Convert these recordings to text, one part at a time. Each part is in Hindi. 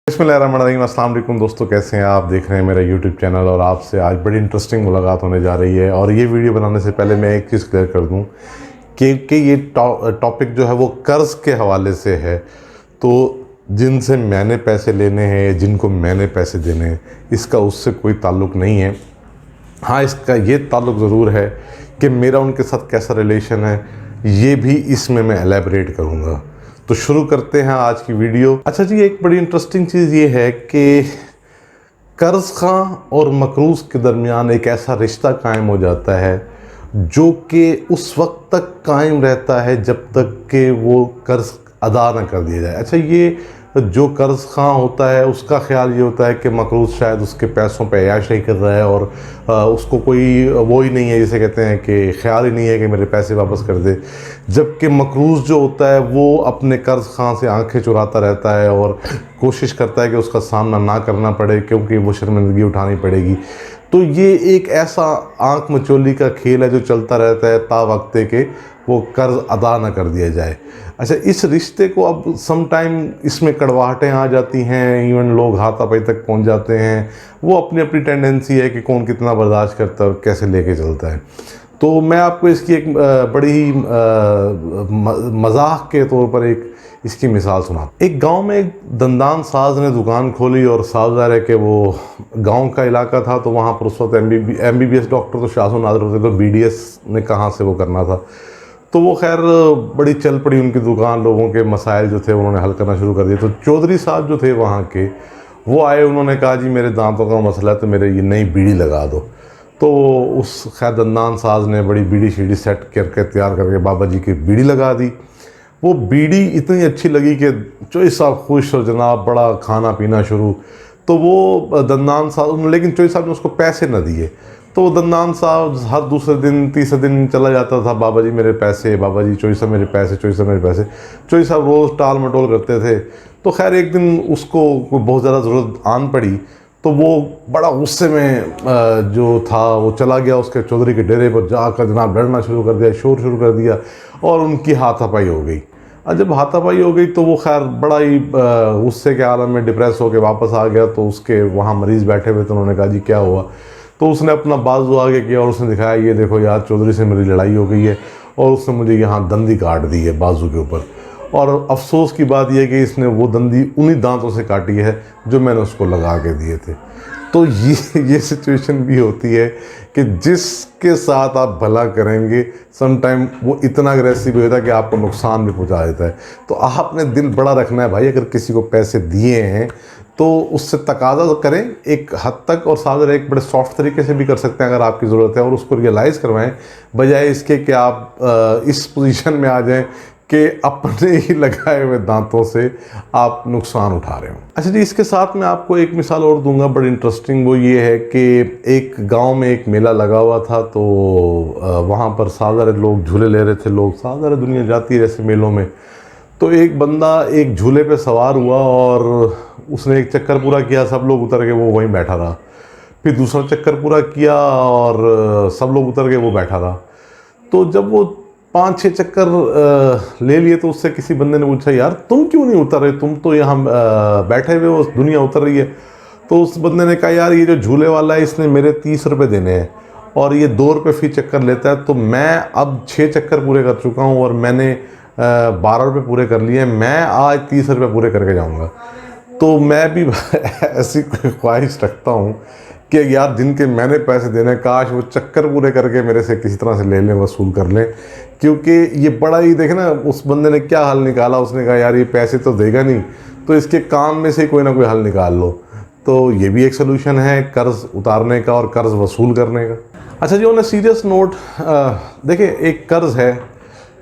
बिस्मिल्लाहिर्रहमानिर्रहीम। अस्सलाम वालेकुम दोस्तों, कैसे हैं आप? देख रहे हैं मेरा यूट्यूब चैनल और आपसे आज बड़ी इंटरेस्टिंग मुलाकात होने जा रही है। और ये वीडियो बनाने से पहले मैं एक चीज़ क्लियर कर दूं कि ये टॉपिक जो है वो कर्ज़ के हवाले से है। तो जिनसे मैंने पैसे लेने हैं, जिनको मैंने पैसे देने हैं, इसका उससे कोई ताल्लुक़ नहीं है। हाँ, इसका ये ताल्लुक़ ज़रूर है कि मेरा उनके साथ कैसा रिलेशन है, ये भी इसमें मैं एलैबोरेट करूँगा। तो शुरू करते हैं आज की वीडियो। अच्छा जी, एक बड़ी इंटरेस्टिंग चीज़ ये है कि कर्ज़ ख़ां और मकरूज़ के दरमियान एक ऐसा रिश्ता कायम हो जाता है जो कि उस वक्त तक कायम रहता है जब तक कि वो कर्ज़ अदा न कर दिया जाए। अच्छा, ये जो कर्ज़ ख़ां होता है उसका ख़्याल ये होता है कि मकरूज़ शायद उसके पैसों पे ऐश कर रहा है और उसको कोई वो ही नहीं है, जिसे कहते हैं कि ख़्याल ही नहीं है कि मेरे पैसे वापस कर दे। जबकि मकरूज़ जो होता है वो अपने कर्ज़ ख़ां से आंखें चुराता रहता है और कोशिश करता है कि उसका सामना ना करना पड़े, क्योंकि वो शर्मिंदगी उठानी पड़ेगी। तो ये एक ऐसा आंख मचोली का खेल है जो चलता रहता है ता वक्ते के वो कर्ज़ अदा ना कर दिया जाए। अच्छा, इस रिश्ते को अब सम टाइम इसमें कड़वाहटें आ जाती हैं, इवन लोग हाथापाई तक पहुंच जाते हैं। वो अपनी अपनी टेंडेंसी है कि कौन कितना बर्दाश्त करता है और कैसे लेके चलता है। तो मैं आपको इसकी एक बड़ी ही मजाक के तौर पर एक इसकी मिसाल सुना। एक गांव में एक दंदान साज ने दुकान खोली और सावधार है कि वो गांव का इलाका था, तो वहाँ पर उस वक्त MBBS डॉक्टर तो शासन नादर होते, तो BDS ने कहाँ से वो करना था। तो वो खैर बड़ी चल पड़ी उनकी दुकान, लोगों के मसाइल जो थे उन्होंने हल करना शुरू कर दिए। तो चौधरी साहब जो थे वहाँ के, वो आए, उन्होंने कहा जी मेरे दांतों का मसला है तो मेरे ये नई बीड़ी लगा दो। तो उस खैर दंदान साज ने बड़ी बीड़ी शीड़ी सेट करके तैयार करके बाबा जी की बीड़ी लगा दी। वो बीड़ी इतनी अच्छी लगी कि चौधरी साहब खुश और जनाब बड़ा खाना पीना शुरू। तो वो दंदान साहब, लेकिन चौधरी साहब ने उसको पैसे न दिए। तो दंदान साहब हर दूसरे दिन तीसरे दिन चला जाता था, बाबा जी मेरे पैसे, बाबा जी चौधरी साहब मेरे पैसे, चौधरी साहब मेरे पैसे। चौधरी साहब रोज़ टाल मटोल करते थे। तो खैर एक दिन उसको बहुत ज़्यादा ज़रूरत आन पड़ी, तो वो बड़ा गुस्से में जो था वो चला गया उसके चौधरी के डेरे पर, जाकर जनाब लड़ना शुरू कर दिया, शोर शुरू कर दिया और उनकी हाथापाई हो गई। और जब हाथापाई हो गई तो वो खैर बड़ा ही गुस्से के आलम में डिप्रेस होकर वापस आ गया। तो उसके वहाँ मरीज़ बैठे हुए, तो उन्होंने कहा जी क्या हुआ? तो उसने अपना बाजू आगे किया और उसने दिखाया, ये देखो यार चौधरी से मेरी लड़ाई हो गई है और उसने मुझे यहाँ दंदी काट दी है बाजू के ऊपर। और अफसोस की बात यह कि इसने वो दंदी उन्हीं दांतों से काटी है जो मैंने उसको लगा के दिए थे। तो ये सिचुएशन भी होती है कि जिसके साथ आप भला करेंगे सम टाइम वो इतना अग्रेसिव होता है कि आपको नुकसान भी पहुंचा देता है। तो आपने दिल बड़ा रखना है भाई। अगर किसी को पैसे दिए हैं तो उससे तकाजा करें एक हद तक, और साथ एक बड़े सॉफ्ट तरीके से भी कर सकते हैं अगर आपकी ज़रूरत है, और उसको रियलाइज़ करवाएं, बजाय इसके कि आप इस पोजीशन में आ जाएं कि अपने ही लगाए हुए दांतों से आप नुकसान उठा रहे हो। अच्छा जी, इसके साथ मैं आपको एक मिसाल और दूंगा बड़ी इंटरेस्टिंग। वो ये है कि एक गांव में एक मेला लगा हुआ था, तो वहाँ पर सारे लोग झूले ले रहे थे। लोग सारी दुनिया जाती है ऐसे मेलों में। तो एक बंदा एक झूले पे सवार हुआ और उसने एक चक्कर पूरा किया, सब लोग उतर के वो वहीं बैठा रहा। फिर दूसरा चक्कर पूरा किया और सब लोग उतर के वो बैठा रहा। तो जब वो 5-6 चक्कर ले लिए तो उससे किसी बंदे ने पूछा, यार तुम क्यों नहीं उतर रहे? तुम तो यहाँ बैठे हुए हो, दुनिया उतर रही है। तो उस बंदे ने कहा, यार ये जो झूले वाला है इसने मेरे 30 रुपये देने हैं और ये 2 रुपये फी चक्कर लेता है। तो मैं अब 6 चक्कर पूरे कर चुका हूँ और मैंने 12 रुपये पूरे कर लिए, मैं आज 30 रुपये पूरे करके जाऊँगा। तो मैं भी ऐसी ख्वाहिश रखता हूँ कि यार जिनके मैंने पैसे देने, काश वो चक्कर पूरे करके मेरे से किसी तरह से ले लें, वसूल कर लें। क्योंकि ये बड़ा ही देखे ना, उस बंदे ने क्या हल निकाला। उसने कहा यार ये पैसे तो देगा नहीं, तो इसके काम में से कोई ना कोई हल निकाल लो। तो ये भी एक सलूशन है कर्ज़ उतारने का और कर्ज़ वसूल करने का। अच्छा जी, ऑन अ सीरियस नोट, देखिए एक कर्ज़ है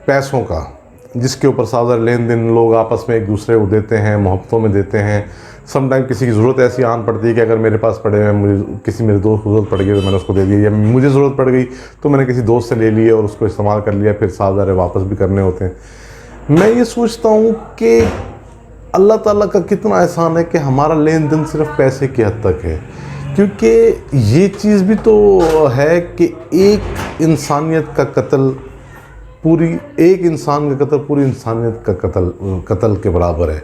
पैसों का, जिसके ऊपर सारा लेन देन लोग आपस में एक दूसरे को देते हैं, मोहब्बतों में देते हैं। सम टाइम किसी की ज़रूरत ऐसी आन पड़ती है कि अगर मेरे पास पड़े हैं, मुझे किसी मेरे दोस्त को ज़रूरत पड़ गई तो मैंने उसको दे दिया, या मुझे ज़रूरत पड़ गई तो मैंने किसी दोस्त से ले लिया और उसको इस्तेमाल कर लिया, फिर सारे वापस भी करने होते हैं। मैं ये सोचता हूँ कि अल्लाह ताला का कितना एहसान है कि हमारा लेन देन सिर्फ पैसे की हद तक है। क्योंकि ये चीज़ भी तो है कि एक इंसानियत का कत्ल पूरी, एक इंसान का कत्ल पूरी इंसानियत का कत्ल के बराबर है।